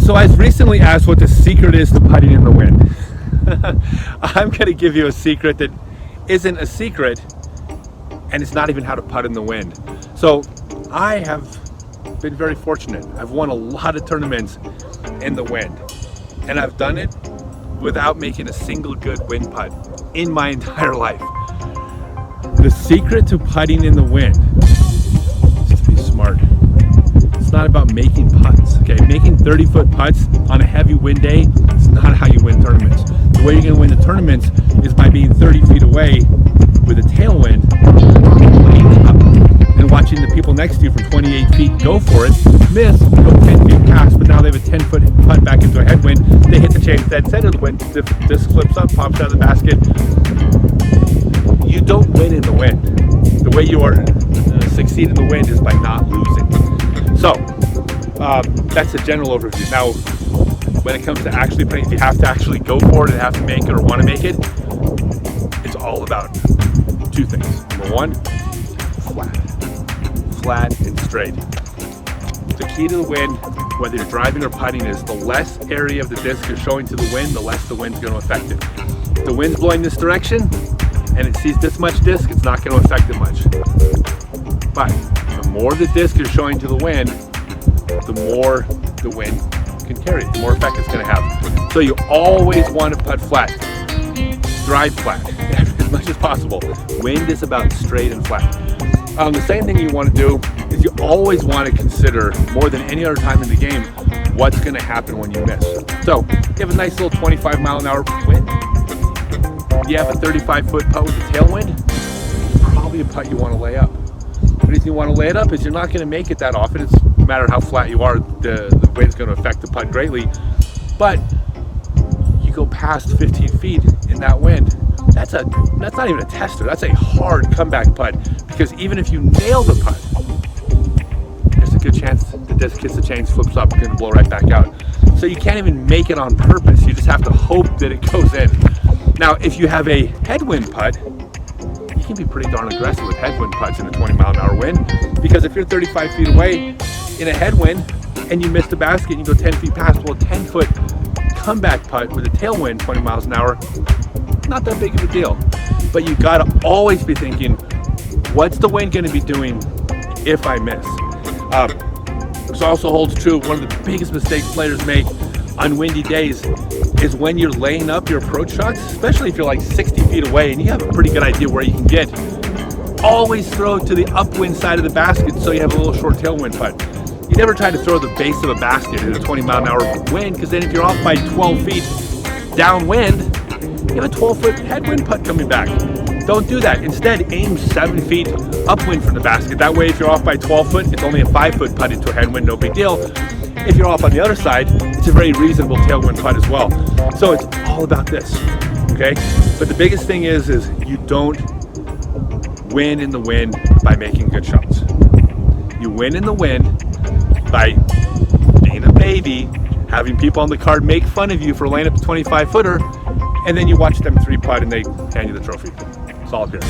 So I was recently asked what the secret is to putting in the wind. I'm going to give you a secret that isn't a secret, and it's not even how to putt in the wind. So I have been very fortunate. I've won a lot of tournaments in the wind, and I've done it without making a single good wind putt in my entire life. The secret to putting in the wind is to be smart. It's not about making putts, okay? Making 30-foot putts on a heavy wind day is not how you win tournaments. The way you're gonna win the tournaments is by being 30 feet away with a tailwind, laying up, and watching the people next to you from 28 feet go for it, miss, go 10 feet past, but now they have a 10-foot putt back into a headwind. They hit the chain dead center of the wind, this flips up, pops out of the basket. You don't win in the wind. The way you are succeed in the wind is by not losing. So that's a general overview. Now, when it comes to actually playing, if you have to actually go for it and have to make it or want to make it, it's all about two things. Number one, flat and straight. The key to the wind, whether you're driving or putting, is the less area of the disc you're showing to the wind, the less the wind's going to affect it. If the wind's blowing this direction and it sees this much disc, it's not going to affect it much. But the more the disc is showing to the wind, the more the wind can carry it, the more effect it's going to have. So you always want to putt flat, drive flat as much as possible. Wind is about straight and flat. The same thing you want to do is you always want to consider, more than any other time in the game, what's going to happen when you miss. So you have a nice little 25-mile-an-hour wind. You have a 35-foot putt with a tailwind. It's probably a putt you want to lay up. The reason you want to lay it up is you're not going to make it that often. It's no matter how flat you are, the wind's going to affect the putt greatly. But you go past 15 feet in that wind, that's not even a tester. That's a hard comeback putt, because even if you nail the putt, there's a good chance the disc hits the chains, flips up, it's going to blow right back out. So you can't even make it on purpose. You just have to hope that it goes in. Now, if you have a headwind putt, you can be pretty darn aggressive with headwind putts in a 20-mile-an-hour wind, because if you're 35 feet away in a headwind and you miss the basket and you go 10 feet past, well, a 10-foot comeback putt with a tailwind 20 miles an hour, not that big of a deal. But you gotta always be thinking, what's the wind gonna be doing if I miss? This also holds true. One of the biggest mistakes players make on windy days is when you're laying up your approach shots, especially if you're like 60 feet away and you have a pretty good idea where you can get. Always throw to the upwind side of the basket so you have a little short tailwind putt. You never try to throw the base of a basket in a 20-mile-an-hour wind, because then if you're off by 12 feet downwind, you have a 12-foot headwind putt coming back. Don't do that. Instead, aim 7 feet upwind from the basket. That way, if you're off by 12 foot, it's only a 5-foot putt into a headwind, no big deal. If you're off on the other side, it's a very reasonable tailwind putt as well. So it's all about this, okay? But the biggest thing is you don't win in the wind by making good shots. You win in the wind by being a baby, having people on the card make fun of you for laying up a 25-footer, and then you watch them 3-putt and they hand you the trophy. It's all up here.